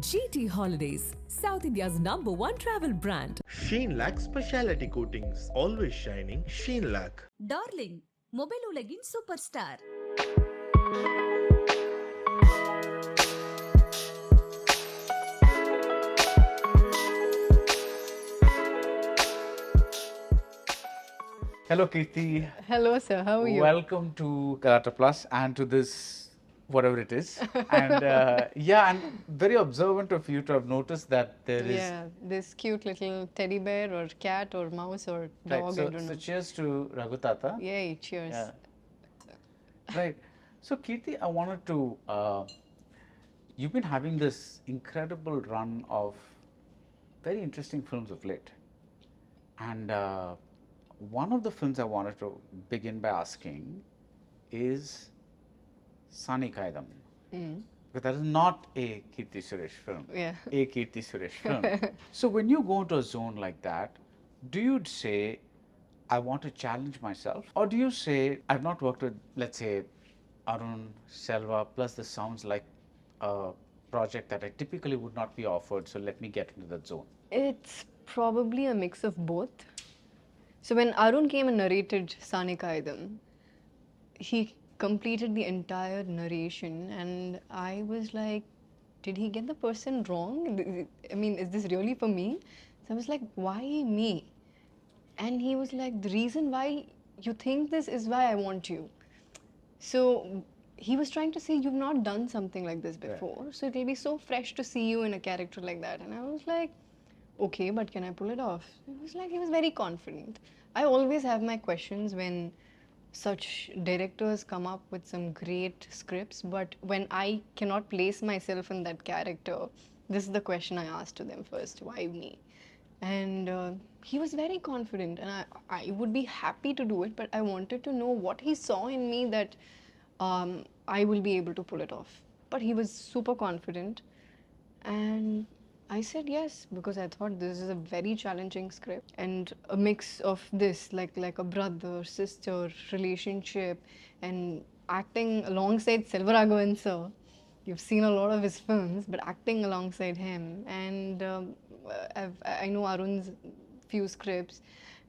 GT Holidays, South India's #1 travel brand. Sheen Lac Speciality Coatings, always shining Sheen Lac. Darling mobile உலகின் super star. Hello, Keerthy. Hello, sir. How are you? Welcome to Galatta Plus and to this, whatever it is. And I'm very observant of you to have noticed that there is. Yeah, this cute little teddy bear or cat or mouse or dog. Right, I don't so know. cheers to Raghu Thatha. Yay, cheers. Yeah. Right. So, Keerthy, I wanted to. You've been having this incredible run of very interesting films of late. And one of the films I wanted to begin by asking is Sani Kaidam. Because that is not a Keerthy Suresh film. Yeah. A Keerthy Suresh film. So when you go into a zone like that, do you say, I want to challenge myself? Or do you say, I've not worked with, let's say, Arun, Selva, plus this sounds like a project that I typically would not be offered, so let me get into that zone? It's probably a mix of both. So when Arun came and narrated Sani Kaidam, he completed the entire narration and I was like, did he get the person wrong? I mean, is this really for me? So I was like, why me? And he was like, the reason why you think this is why I want you. So he was trying to say, you've not done something like this before, so it'll be so fresh to see you in a character like that. And I was like, okay, but can I pull it off? It was like he was very confident. I always have my questions when such directors come up with some great scripts, but when I cannot place myself in that character, this is the question I asked to them first, why me? And he was very confident and I would be happy to do it, but I wanted to know what he saw in me that I will be able to pull it off. But he was super confident and I said yes because I thought this is a very challenging script and a mix of this like a brother sister relationship and acting alongside Selva Raghavan sir. You've seen a lot of his films, but acting alongside him, and I know Arun's few scripts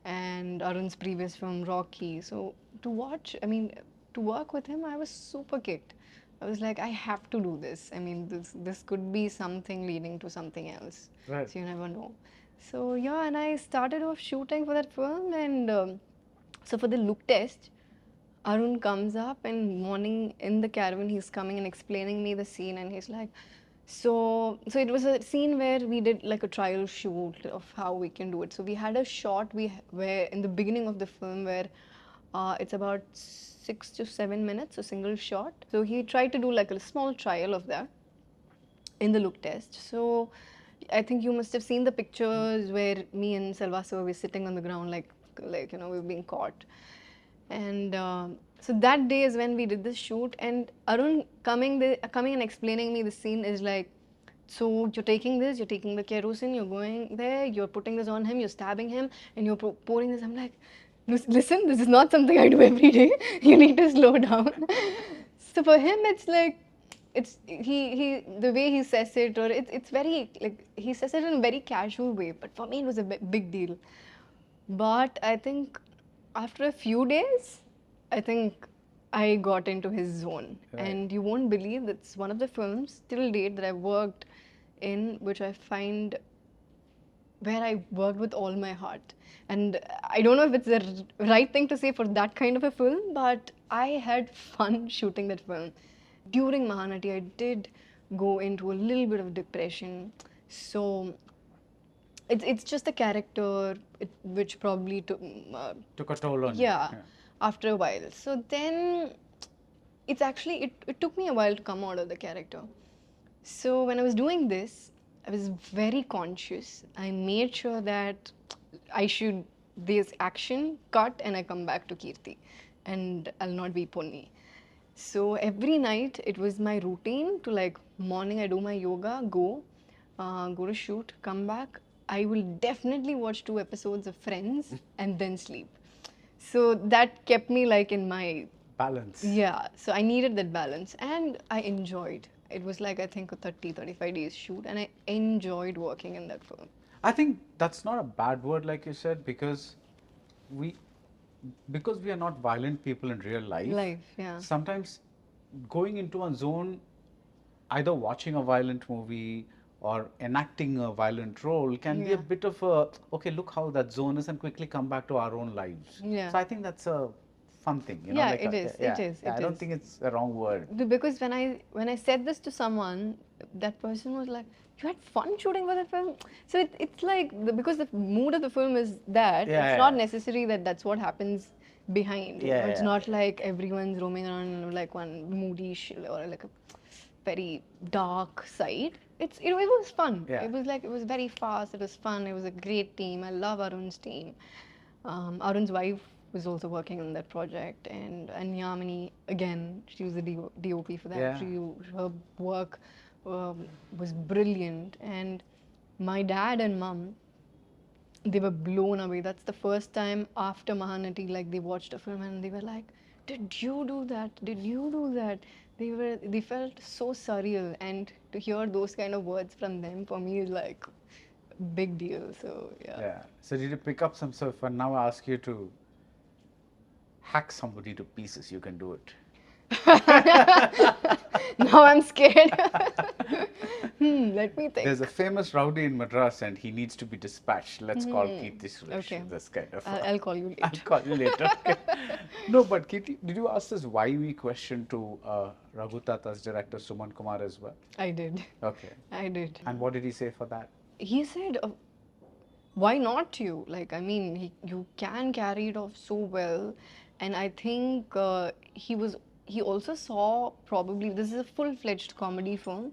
and Arun's previous film Rocky. So to work with him, I was super kicked. I was like, I have to do this. I mean, this could be something leading to something else. Right. So you never know. So yeah, and I started off shooting for that film, and so for the look test, Arun comes up and morning in the caravan, he's coming and explaining me the scene, and he's like, so it was a scene where we did like a trial shoot of how we can do it. So we had a shot where in the beginning of the film where it's about 6 to 7 minutes, a single shot. So he tried to do like a small trial of that in the look test. So I think you must have seen the pictures where me and Selva sir were sitting on the ground like we were being caught. And so that day is when we did this shoot, and Arun coming and explaining me the scene is like, so you're taking the kerosene, you're going there, you're putting this on him, you're stabbing him, and you're pouring this. I'm like, listen, this is not something I do every day. You need to slow down. So for him, it's like, he the way he says it, or it's very like he says it in a very casual way. But for me, it was a big deal. But I think after a few days, I think I got into his zone. Right. And you won't believe that's one of the films till date that I've worked in, which I find where I worked with all my heart. And I don't know if it's the right thing to say for that kind of a film, but I had fun shooting that film. During Mahanati, I did go into a little bit of depression. So it's just a character which probably took Took a toll on you. yeah, after a while. So then it's actually it took me a while to come out of the character. So when I was doing this, I was very conscious. I made sure that this action cut and I come back to Keerthy and I'll not be Ponni. So every night it was my routine to like morning I do my yoga, go to shoot, come back. I will definitely watch 2 episodes of Friends and then sleep. So that kept me like in my Balance. yeah. So I needed that balance and I enjoyed. it was like, I think, a 35 days shoot, and I enjoyed working in that film. I think that's not a bad word, like you said, because we are not violent people in real life. Yeah. Sometimes going into a zone, either watching a violent movie or enacting a violent role can be a bit of a, okay, look how that zone is, and quickly come back to our own lives. Yeah. So I think that's a fun thing. You know, Yeah, like it is. It is. I don't think it's a wrong word. Because when I said this to someone, that person was like, "You had fun shooting for that film." So it's like because the mood of the film is that it's not necessary that that's what happens behind. You know? It's not like everyone's roaming around like one moody or like a very dark side. It was fun. Yeah. It was very fast. It was fun. It was a great team. I love Arun's team. Arun's wife was also working on that project, and Yamini, again, she was the DOP for that. Yeah. Her work was brilliant, and my dad and mum, they were blown away. That's the first time after Mahanati, like they watched a film and they were like, "Did you do that? Did you do that?" They felt so surreal, and to hear those kind of words from them for me is like a big deal. So yeah. So did you pick up some stuff, and now I ask you to hack somebody to pieces? You can do it. Now I'm scared. Let me think. There's a famous rowdy in Madras, and he needs to be dispatched. Let's call Keerthy Suresh. Okay. This kind of. I'll call you later. I'll call you later. Okay. No, but Keerthy, did you ask this why we question to Raghu Thatha's director Suman Kumar as well? I did. Okay. I did. And what did he say for that? He said, why not you? Like, I mean, you can carry it off so well. And I think he also saw probably, this is a full-fledged comedy film.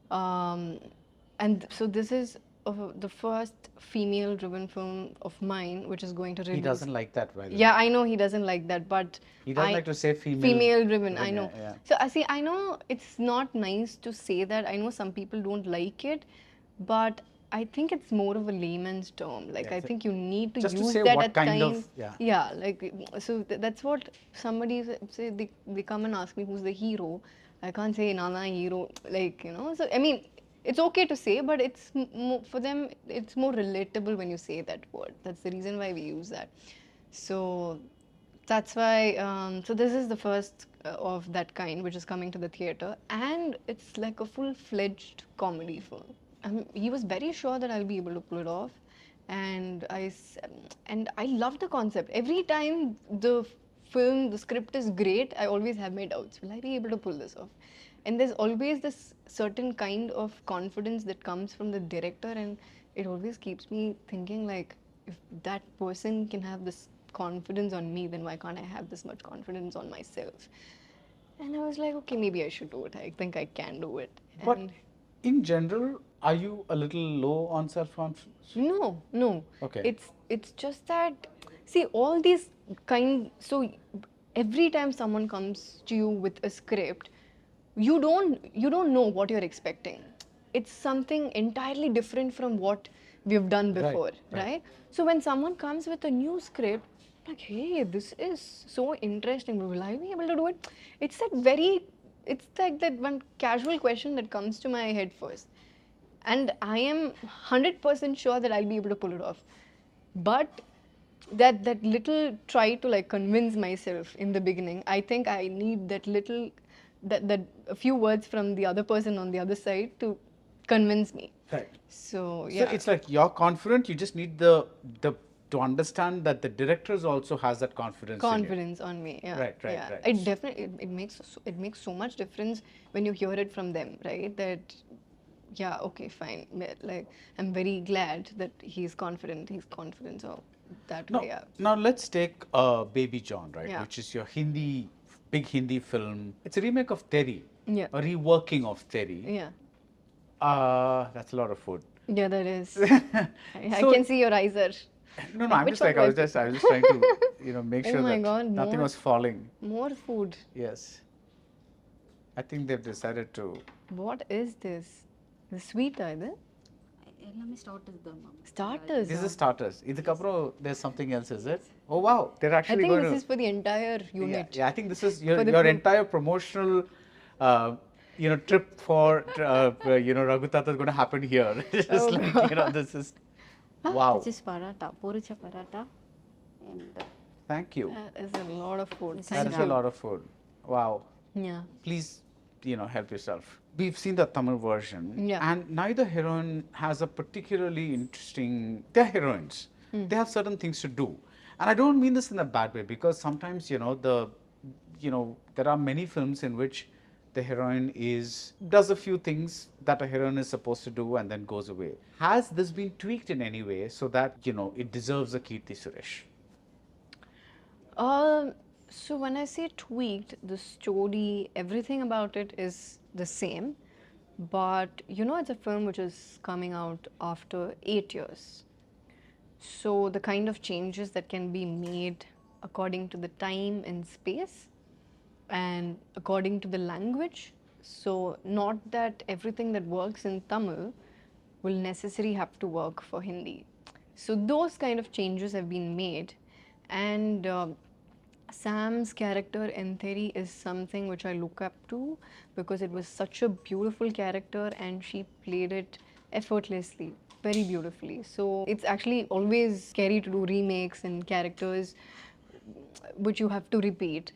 And so this is the first female-driven film of mine, which is going to release. He doesn't like that, by the way. Yeah, I know he doesn't like that, but he doesn't like to say female. Female-driven, I know. Yeah. So I know it's not nice to say that. I know some people don't like it, but I think it's more of a layman's term. Like, I think you need to just use to say that what at kind times. of, Yeah, like, so that's what somebody say, they come and ask me who's the hero. I can't say Nana hero, like, you know. So, I mean, it's okay to say, but it's for them, it's more relatable when you say that word. That's the reason why we use that. So, that's why, so this is the first of that kind, which is coming to the theatre. And it's like a full-fledged comedy film. He was very sure that I'll be able to pull it off, and I love the concept. Every time the script is great, I always have my doubts. Will I be able to pull this off? And there's always this certain kind of confidence that comes from the director, and it always keeps me thinking, like, if that person can have this confidence on me, then why can't I have this much confidence on myself? And I was like, okay, maybe I should do it. I think I can do it. But in general, are you a little low on self-confidence? No. Okay. It's just that, see, all these so every time someone comes to you with a script, you don't know what you're expecting. It's something entirely different from what we've done before, right? So when someone comes with a new script, like, hey, this is so interesting, will I be able to do it? It's like that one casual question that comes to my head first. And I am 100% sure that I'll be able to pull it off. But that little try to like convince myself in the beginning, I think I need that little, that a few words from the other person on the other side to convince me. Right. So, yeah. So it's like you're confident, you just need to understand that the director also has that confidence on me. Yeah. Right. It definitely, it makes so much difference when you hear it from them, right? That, yeah, okay, fine. Like, I'm very glad that he's confident, so that way, yeah. Now let's take Baby John, right? Yeah. Which is your big Hindi film. It's a remake of Teri. Yeah. A reworking of Teri. Yeah. That's a lot of food. Yeah, that is. I can see your eyes are. No, I'm just like, I was just trying to, make sure that God, nothing was falling. More food. Yes. I think they've decided to. What is this? The sweet, either? Let me start with them. Starters. This is starters. Idhukapro, there's something else, is it? Oh wow, they're I actually think going this to. is for the entire unit. Yeah, I think this is your For the entire promotional trip for Raghu Thatha is going to happen here. It's just this is wow. This is paratha, poricha paratha. And Thank you. That is a lot of food. This That Thank is you. a lot of food. Wow. Yeah. Please, help yourself. We've seen the Tamil version, Yeah. and neither heroine has a particularly interesting. They're heroines. They have certain things to do, and I don't mean this in a bad way, because sometimes there are many films in which the heroine does a few things that a heroine is supposed to do and then goes away. Has this been tweaked in any way so that it deserves a Keerthy Suresh? So when I say tweaked, the story, everything about it is the same. But it's a film which is coming out after 8 years. So the kind of changes that can be made according to the time and space and according to the language. So not that everything that works in Tamil will necessarily have to work for Hindi. So those kind of changes have been made, and Sam's character Entheri is something which I look up to because it was such a beautiful character and she played it effortlessly, very beautifully. So it's actually always scary to do remakes and characters which you have to repeat.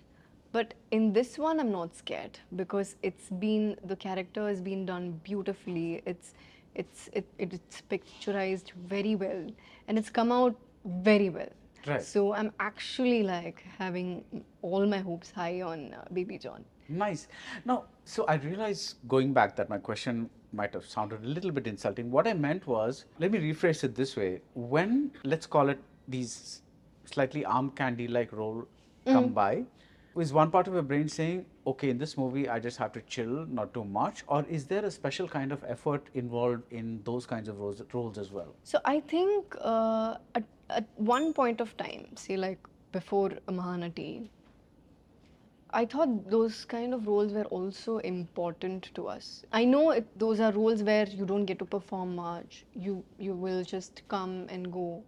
But in this one, I'm not scared because the character has been done beautifully. It's picturized very well and it's come out very well. Right. So I'm actually having all my hopes high on Baby John. Nice. Now, so I realize going back that my question might have sounded a little bit insulting. What I meant was, let me rephrase it this way. When, let's call it, these slightly arm candy like role come by, is one part of your brain saying, okay, in this movie, I just have to chill, not too much? Or is there a special kind of effort involved in those kinds of roles as well? So I think at one point of time, say before Mahanati, I thought those kind of roles were also important to us. I know those are roles where you don't get to perform much. You will just come and go.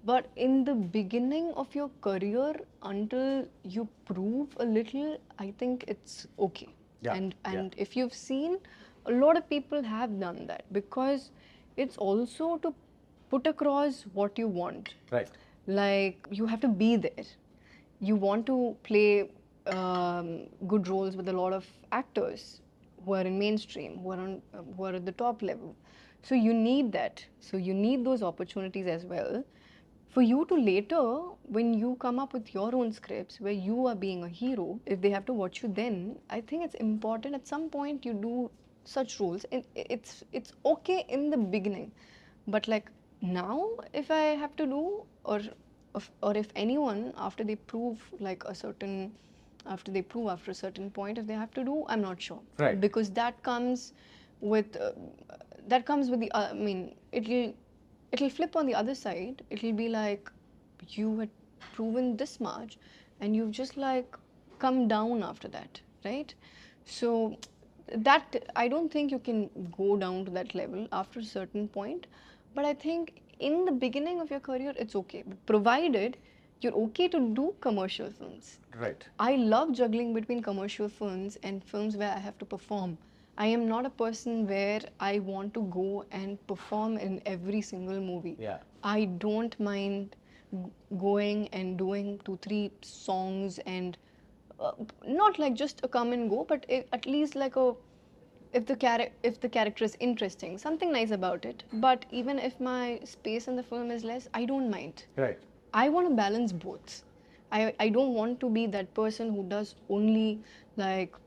But in the beginning of your career, until you prove a little, I think it's okay. Yeah, And if you've seen, a lot of people have done that because it's also to put across what you want. Right. Like you have to be there. You want to play good roles with a lot of actors who are in mainstream, who are at the top level. So you need that. So you need those opportunities as well. For you to later, when you come up with your own scripts where you are being a hero, if they have to watch you then, I think it's important at some point you do such roles. It's okay in the beginning. But now, if I have to do, or if anyone, after they prove after a certain point, if they have to do, I'm not sure. Right. Because that comes with it'll flip on the other side. It'll be like you had proven this much and you've just come down after that, right? So that, I don't think you can go down to that level after a certain point. But I think in the beginning of your career, it's okay. But provided you're okay to do commercial films. Right. I love juggling between commercial films and films where I have to perform. I am not a person where I want to go and perform in every single movie. Yeah. I don't mind going and doing 2-3 songs and not just a come and go, but at least if the character is interesting, something nice about it. But even if my space in the film is less, I don't mind. Right. I want to balance both. I don't want to be that person who does only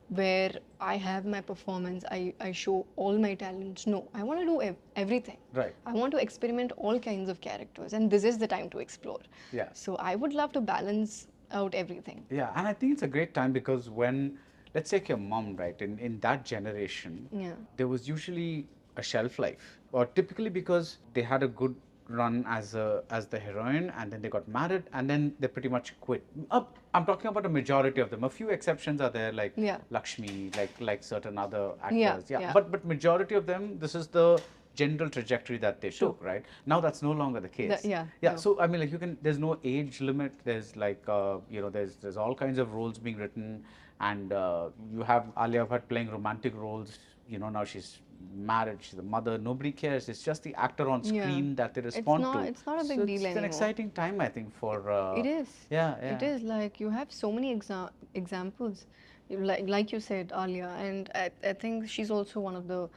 where I have my performance, I show all my talents. No, I want to do everything. Right. I want to experiment all kinds of characters, and this is the time to explore. Yeah. So I would love to balance out everything. Yeah, and I think it's a great time because when, let's take your mom, right, in that generation, Yeah. there was usually a shelf life, or typically because they had a good run as the heroine and then they got married and then they pretty much quit. I'm talking about a majority of them. A few exceptions are there, like Yeah. Lakshmi, like certain other actors. Yeah. But majority of them, this is the general trajectory that they took, right? Now that's no longer the case. Yeah. Yeah. No. So I mean, there's no age limit. There's there's all kinds of roles being written, and you have Alia Bhatt playing romantic roles. You know, now she's married, she's a mother. Nobody cares. It's just the actor on screen that they respond to. It's not a big So deal it's an anymore. exciting time, I think, for. It is. Yeah, It yeah. is like you have so many examples, like you said earlier, and I think she's also one of the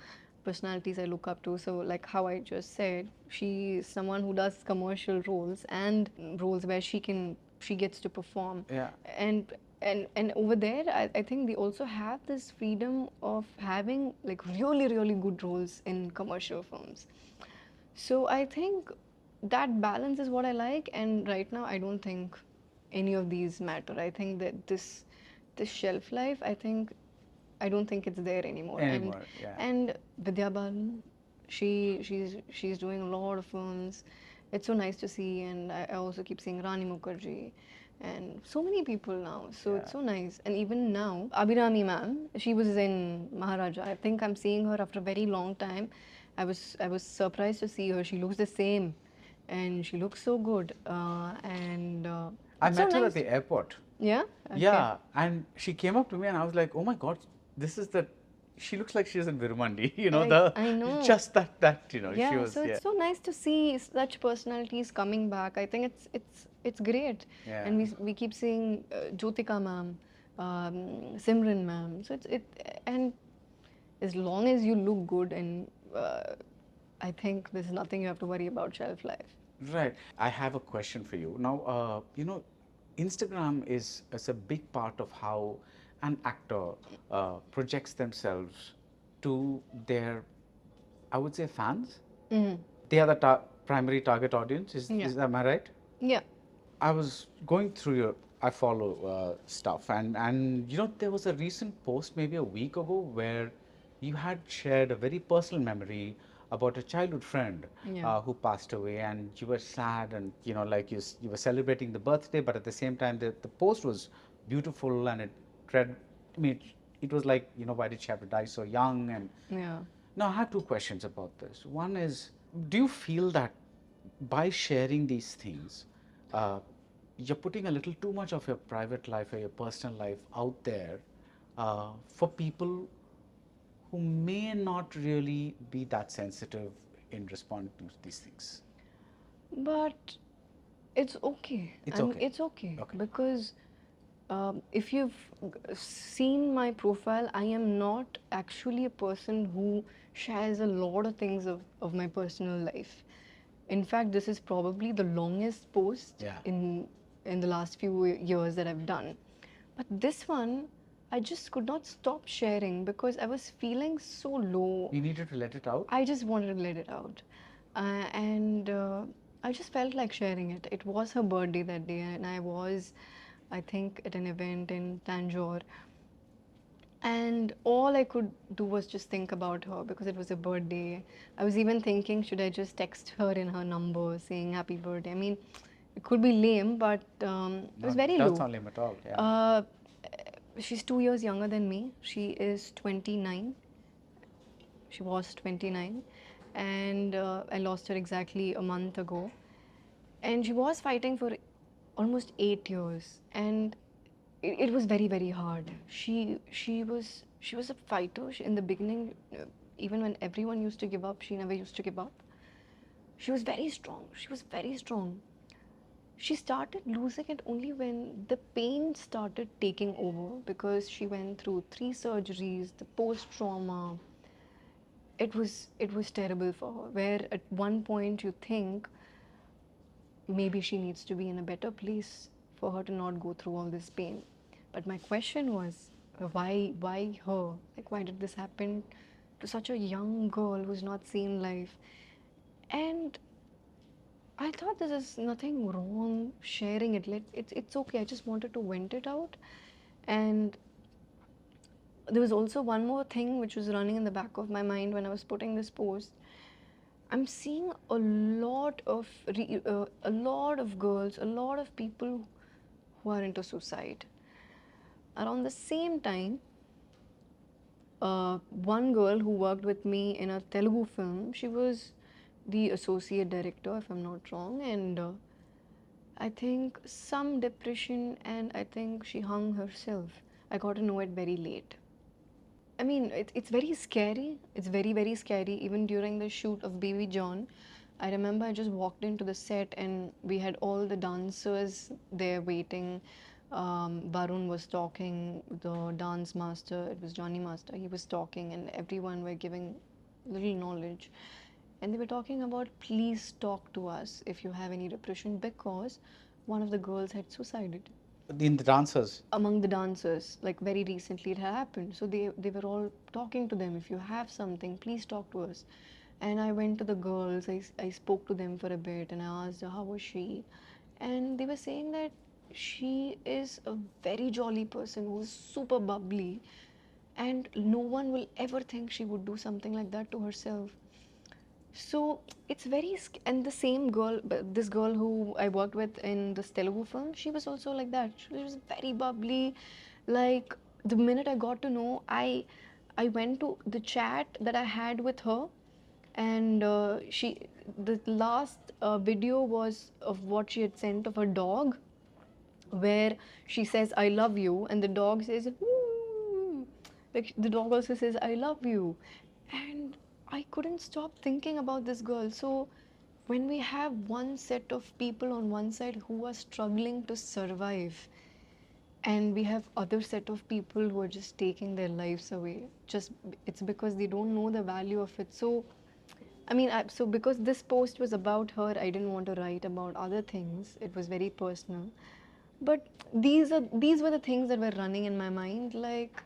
personalities I look up to. So like how I just said, she's someone who does commercial roles and roles where she gets to perform. Yeah. And over there, I think they also have this freedom of having like really good roles in commercial films. So I think that balance is what I like, and right now I don't think any of these matter. I think that this shelf life, I don't think it's there anymore. Anymore, yeah. And Vidya Balan, she's doing a lot of films. It's so nice to see, and I also keep seeing Rani Mukherjee and so many people now. So it's so nice. And even now, Abhirami ma'am, she was in Maharaja. I think I'm seeing her after a very long time. I was surprised to see her. She looks the same, and she looks so good. I it's so met her nice. at the airport. Yeah. Okay. Yeah, and she came up to me and I was like, oh my God, this is the, she looks like she's in Virumandi, you know, I know. just that, you know, Yeah, she was, so it's so nice to see such personalities coming back. I think it's great. Yeah. And we keep seeing Jyotika ma'am, Simran ma'am. So and as long as you look good, and I think there's nothing you have to worry about shelf life. Right. I have a question for you. Now, you know, Instagram is a big part of how an actor projects themselves to their, I would say, fans. They are the primary target audience. Am I right? Yeah. I was going through your, I follow stuff, and you know, there was a recent post maybe a week ago where you had shared a very personal memory about a childhood friend who passed away, and you were sad, and you know, like you were celebrating the birthday, but at the same time, the post was beautiful, and it read, I mean, it was like, you know, why did she have to die so young? And Yeah. now I have two questions about this. One is, do you feel that by sharing these things, you're putting a little too much of your private life or your personal life out there for people who may not really be that sensitive in responding to these things? But it's okay. It's okay. It's okay. Okay. Because if you've seen my profile, I am not actually a person who shares a lot of things of my personal life. In fact, this is probably the longest post Yeah. in the last few years that I've done. But this one, I just could not stop sharing because I was feeling so low. You needed to let it out? I just wanted to let it out. And I just felt like sharing it. It was her birthday that day, and I was, I think, at an event in Tanjore. And all I could do was just think about her because it was a birthday. I was even thinking, should I just text her in her number saying happy birthday? I mean, it could be lame, but it was very low. That's not lame at all. Yeah. She's 2 years younger than me. She is 29. She was 29. And I lost her exactly a month ago. And she was fighting for almost 8 years. And it was very hard. She was a fighter. In the beginning, even when everyone used to give up, she never used to give up. She was very strong. She was very strong. She started losing it only when the pain started taking over because she went through 3 surgeries, the post-trauma. It was terrible for her, where at one point you think maybe she needs to be in a better place for her to not go through all this pain. But my question was, why her? Like, why did this happen to such a young girl who's not seen life? And I thought there is nothing wrong sharing it. It's okay. I just wanted to vent it out. And there was also one more thing which was running in the back of my mind when I was putting this post. I'm seeing a lot of girls, a lot of people who are into suicide. Around the same time, one girl who worked with me in a Telugu film, she was the associate director, if I'm not wrong, and I think some depression, and I think she hung herself. I got to know it very late. I mean, it's very scary. It's very, very scary. Even during the shoot of Baby John, I remember I just walked into the set and we had all the dancers there waiting. Varun was talking, the dance master, it was Johnny Master, he was talking, and everyone were giving little knowledge. And they were talking about, please talk to us if you have any depression, because one of the girls had suicided In the dancers. among the dancers. Like very recently it had happened, so they were all talking to them, if you have something, please talk to us. And I went to the girls, I spoke to them for a bit, and I asked her how was she, and they were saying that she is a very jolly person who's super bubbly, and no one will ever think she would do something like that to herself. So it's very, and the same girl, this girl who I worked with in this Telugu film, she was also like that. She was very bubbly. Like the minute I got to know, I went to the chat that I had with her, and the last video was of what she had sent of her dog, where she says I love you, and the dog says "Woo." Like the dog also says I love you, and I couldn't stop thinking about this girl. So when we have one set of people on one side who are struggling to survive, and we have other set of people who are just taking their lives away, just it's because they don't know the value of it. So I mean, so because this post was about her, I didn't want to write about other things. It was very personal. But these were the things that were running in my mind. Like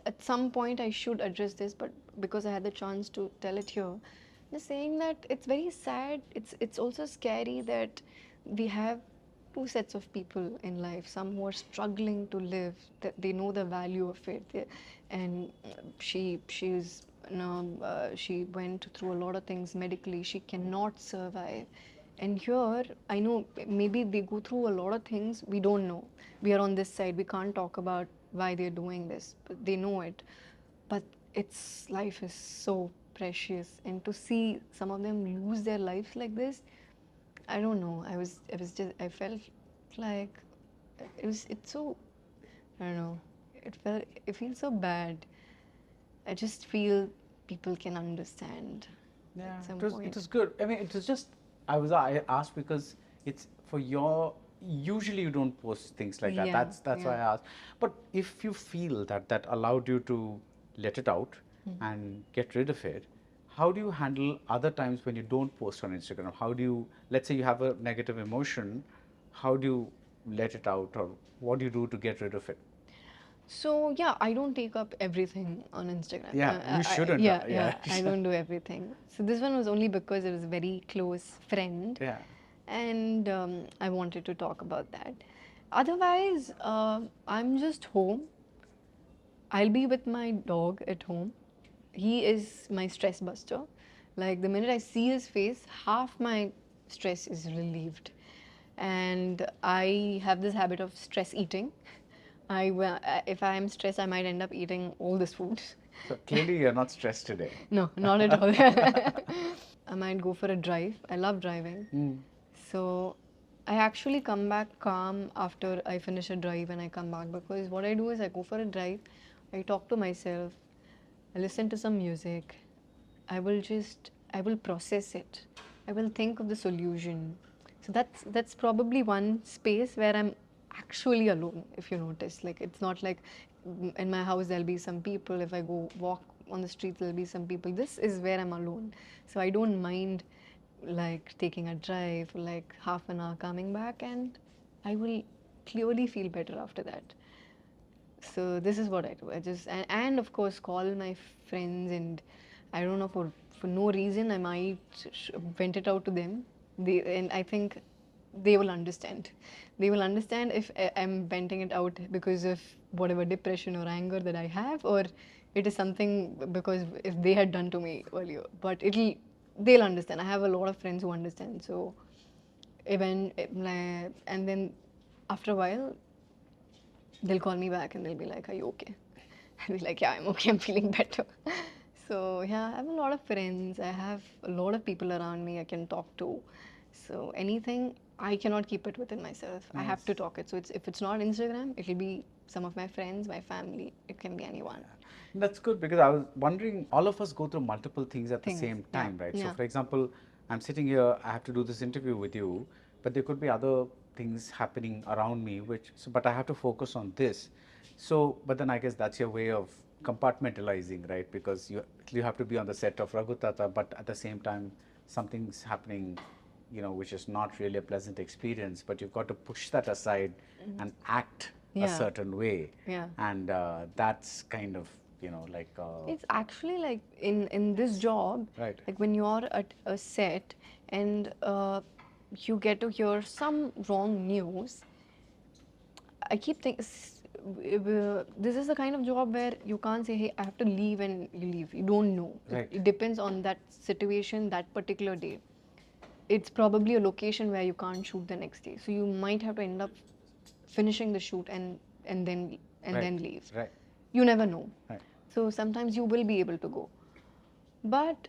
at some point I should address this, but because I had the chance to tell it here, just saying that it's very sad. It's also scary that we have two sets of people in life. Some who are struggling to live, that they know the value of it, and she's she went through a lot of things medically. She cannot survive. And here, I know maybe they go through a lot of things we don't know. We are on this side, we can't talk about why they're doing this, but they know it. But it's life is so precious, and to see some of them lose their lives like this, I don't know. I felt like it's so, I don't know. It feels so bad. I just feel people can understand at some point. It was good. I mean, it was just, I asked because it's for your, usually you don't post things like that. Yeah, That's why I asked. But if you feel that allowed you to let it out and get rid of it, how do you handle other times when you don't post on Instagram? How do you, let's say you have a negative emotion, how do you let it out, or what do you do to get rid of it? So yeah, I don't take up everything on Instagram. Yeah, you shouldn't. Yeah, I don't do everything. So this one was only because it was a very close friend. Yeah. And I wanted to talk about that. Otherwise, I'm just home. I'll be with my dog at home. He is my stress buster. Like the minute I see his face, half my stress is relieved. And I have this habit of stress eating. If I am stressed, I might end up eating all this food. So clearly you're not stressed today. No, not at all. I might go for a drive. I love driving. So I actually come back calm after I finish a drive and I come back, because what I do is I go for a drive, I talk to myself, I listen to some music, I will process it. I will think of the solution. So that's probably one space where I'm actually alone, if you notice. Like it's not like in my house there'll be some people, if I go walk on the street there'll be some people. This is where I'm alone. So I don't mind like taking a drive for like half an hour, coming back, and I will clearly feel better after that. So this is what I do. I just and of course call my friends, and I don't know, for no reason I might vent it out to them. And I think they will understand. They will understand if I'm venting it out because of whatever depression or anger that I have, or it is something because if they had done to me earlier. But they'll understand. I have a lot of friends who understand. So even and then after a while they'll call me back and they'll be like, "Are you okay?" I'll be like, "Yeah, I'm okay. I'm feeling better." So yeah, I have a lot of friends. I have a lot of people around me I can talk to. So anything, I cannot keep it within myself. I have to talk it. So if it's not Instagram, it'll be some of my friends, my family. It can be anyone. That's good, because I was wondering, all of us go through multiple things at the Things, same yeah, time, right? So, yeah. for example, I'm sitting here, I have to do this interview with you, but there could be other things happening around me, but I have to focus on this. So, but then I guess that's your way of compartmentalizing, right? Because you have to be on the set of Raghu Thatha, but at the same time, something's happening, which is not really a pleasant experience, but you've got to push that aside and act a Yeah. certain way. Yeah. And that's kind of, It's actually like in this job, Right. like when you're at a set and you get to hear some wrong news, I keep thinking, this is the kind of job where you can't say, hey, I have to leave, and you leave. You don't know. Right. It depends on that situation, that particular day. It's probably a location where you can't shoot the next day. So you might have to end up finishing the shoot and then leave. Right. You never know. Right. So sometimes you will be able to go. But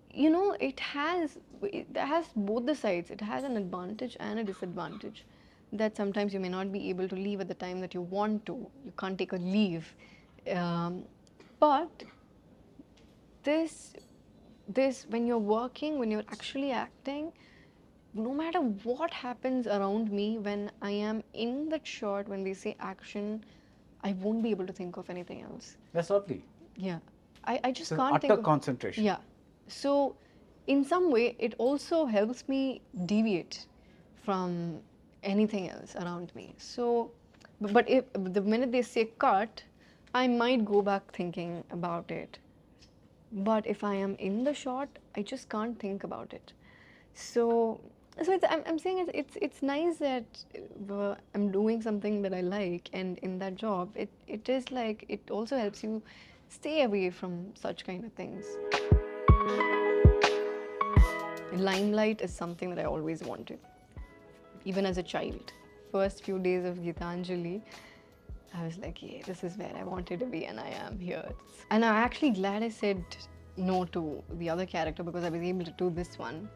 it has both the sides. It has an advantage and a disadvantage. That sometimes you may not be able to leave at the time that you want to. You can't take a leave. But this when you're working, when you're actually acting, no matter what happens around me, when I am in that shot, when they say action, I won't be able to think of anything else. That's lovely. Yeah. I just So can't think utter of... concentration. Yeah. So in some way, it also helps me deviate from anything else around me. So, but if the minute they say cut, I might go back thinking about it. But if I am in the shot, I just can't think about it. So I'm saying it's nice that I'm doing something that I like, and in that job, it is like, it also helps you stay away from such kind of things. Limelight is something that I always wanted, even as a child. First few days of Geetanjali, I was like, yeah, this is where I wanted to be, and I am here. And I'm actually glad I said no to the other character, because I was able to do this one.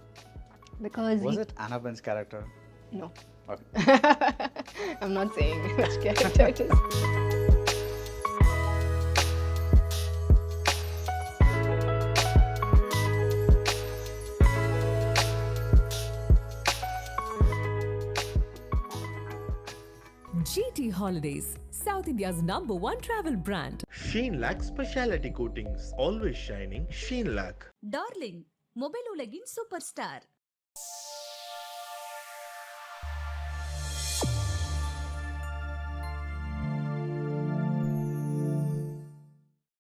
Because Was it Annaben's character? No. Okay. I'm not saying which character it is. GT Holidays, South India's #1 travel brand. Sheen Lac Specialty Coatings. Always shining. Sheen Lac. Darling mobile உலகின் super star